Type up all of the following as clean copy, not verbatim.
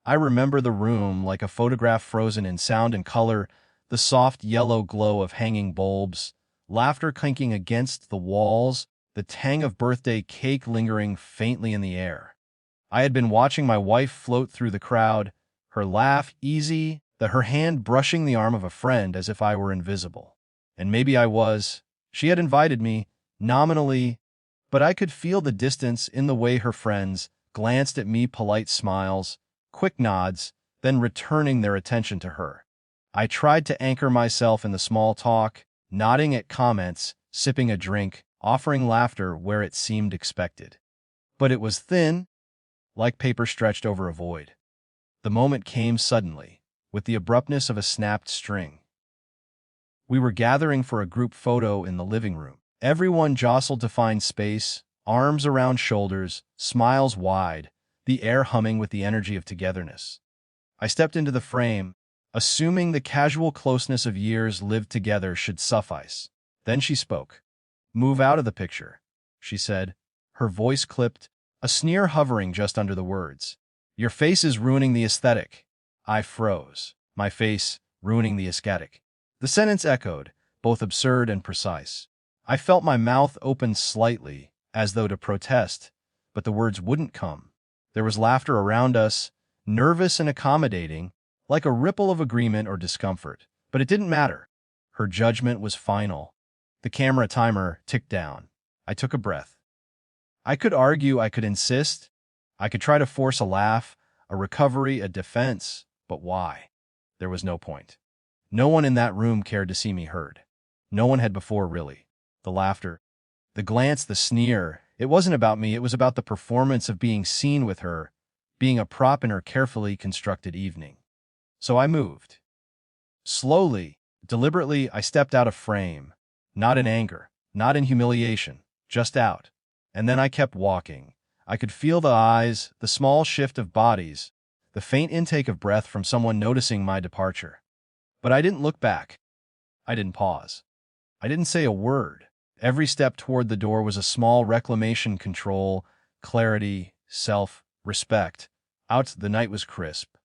I remember the room like a photograph frozen in sound and color, the soft yellow glow of hanging bulbs, laughter clinking against the walls, the tang of birthday cake lingering faintly in the air. I had been watching my wife float through the crowd, her laugh easy, her hand brushing the arm of a friend as if I were invisible. And maybe I was. She had invited me, nominally, but I could feel the distance in the way her friends glanced at me, polite smiles, quick nods, then returning their attention to her. I tried to anchor myself in the small talk, nodding at comments, sipping a drink, offering laughter where it seemed expected. But it was thin, like paper stretched over a void. The moment came suddenly, with the abruptness of a snapped string. We were gathering for a group photo in the living room. Everyone jostled to find space, arms around shoulders, smiles wide, the air humming with the energy of togetherness. I stepped into the frame, assuming the casual closeness of years lived together should suffice. Then she spoke. "Move out of the picture," she said, her voice clipped, a sneer hovering just under the words. "Your face is ruining the aesthetic." I froze, my face ruining the aesthetic. The sentence echoed, both absurd and precise. I felt my mouth open slightly, as though to protest, but the words wouldn't come. There was laughter around us, nervous and accommodating, like a ripple of agreement or discomfort. But it didn't matter. Her judgment was final. The camera timer ticked down. I took a breath. I could argue, I could insist, I could try to force a laugh, a recovery, a defense, but why? There was no point. No one in that room cared to see me heard. No one had before, really. The laughter, the glance, the sneer, it wasn't about me, it was about the performance of being seen with her, being a prop in her carefully constructed evening. So I moved. Slowly, deliberately, I stepped out of frame, not in anger, not in humiliation, just out. And then I kept walking. I could feel the eyes, the small shift of bodies, the faint intake of breath from someone noticing my departure. But I didn't look back. I didn't pause. I didn't say a word. Every step toward the door was a small reclamation, control, clarity, self-respect. Out, the night was crisp.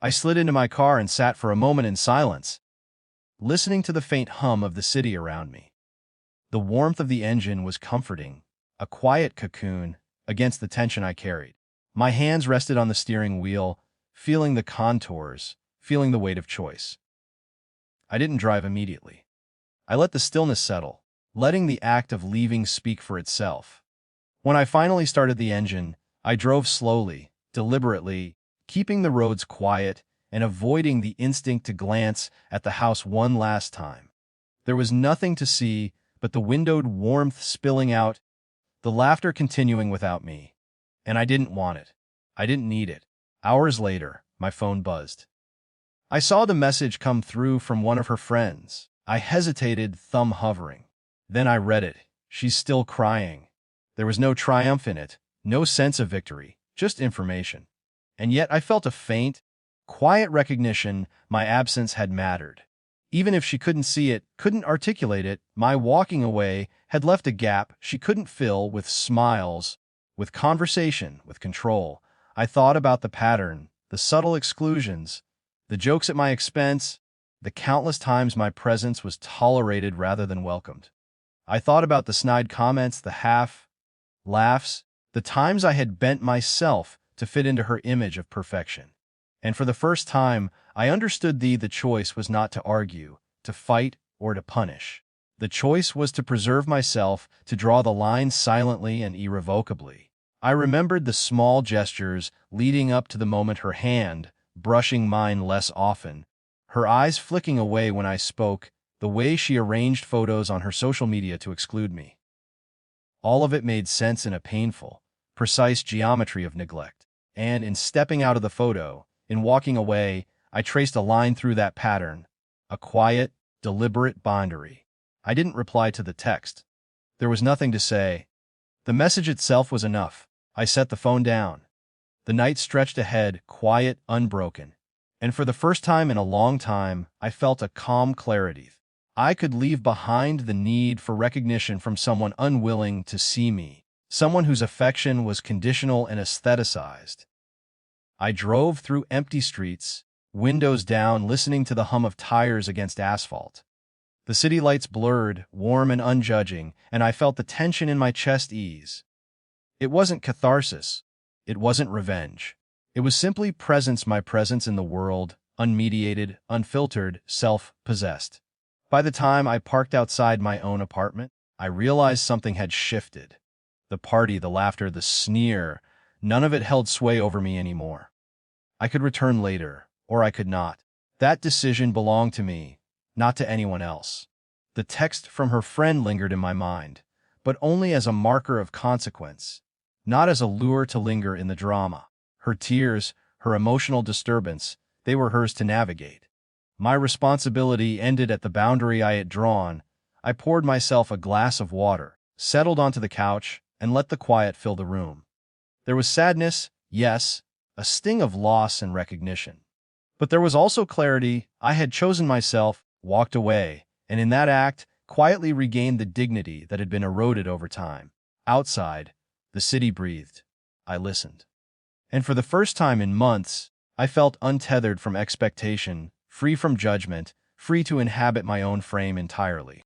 I slid into my car and sat for a moment in silence, listening to the faint hum of the city around me. The warmth of the engine was comforting, a quiet cocoon against the tension I carried. My hands rested on the steering wheel, feeling the contours, feeling the weight of choice. I didn't drive immediately. I let the stillness settle, letting the act of leaving speak for itself. When I finally started the engine, I drove slowly, deliberately, keeping the roads quiet and avoiding the instinct to glance at the house one last time. There was nothing to see but the windowed warmth spilling out, the laughter continuing without me. And I didn't want it. I didn't need it. Hours later, my phone buzzed. I saw the message come through from one of her friends. I hesitated, thumb hovering. Then I read it. She's still crying. There was no triumph in it, no sense of victory, just information. And yet I felt a faint, quiet recognition my absence had mattered. Even if she couldn't see it, couldn't articulate it, my walking away had left a gap she couldn't fill with smiles, with conversation, with control. I thought about the pattern, the subtle exclusions, the jokes at my expense, the countless times my presence was tolerated rather than welcomed. I thought about the snide comments, the half-laughs, the times I had bent myself to fit into her image of perfection. And for the first time, I understood the choice was not to argue, to fight, or to punish. The choice was to preserve myself, to draw the line silently and irrevocably. I remembered the small gestures leading up to the moment, her hand brushing mine less often, her eyes flicking away when I spoke, the way she arranged photos on her social media to exclude me. All of it made sense in a painful, precise geometry of neglect. And in stepping out of the photo, in walking away, I traced a line through that pattern, a quiet, deliberate boundary. I didn't reply to the text. There was nothing to say. The message itself was enough. I set the phone down. The night stretched ahead, quiet, unbroken. And for the first time in a long time, I felt a calm clarity. I could leave behind the need for recognition from someone unwilling to see me, someone whose affection was conditional and aestheticized. I drove through empty streets, windows down, listening to the hum of tires against asphalt. The city lights blurred, warm and unjudging, and I felt the tension in my chest ease. It wasn't catharsis. It wasn't revenge. It was simply presence, my presence in the world, unmediated, unfiltered, self-possessed. By the time I parked outside my own apartment, I realized something had shifted. The party, the laughter, the sneer, none of it held sway over me anymore. I could return later, or I could not. That decision belonged to me, not to anyone else. The text from her friend lingered in my mind, but only as a marker of consequence, not as a lure to linger in the drama. Her tears, her emotional disturbance, they were hers to navigate. My responsibility ended at the boundary I had drawn. I poured myself a glass of water, settled onto the couch, and let the quiet fill the room. There was sadness, yes, a sting of loss and recognition. But there was also clarity. I had chosen myself, walked away, and in that act, quietly regained the dignity that had been eroded over time. Outside, the city breathed. I listened. And for the first time in months, I felt untethered from expectation, free from judgment, free to inhabit my own frame entirely.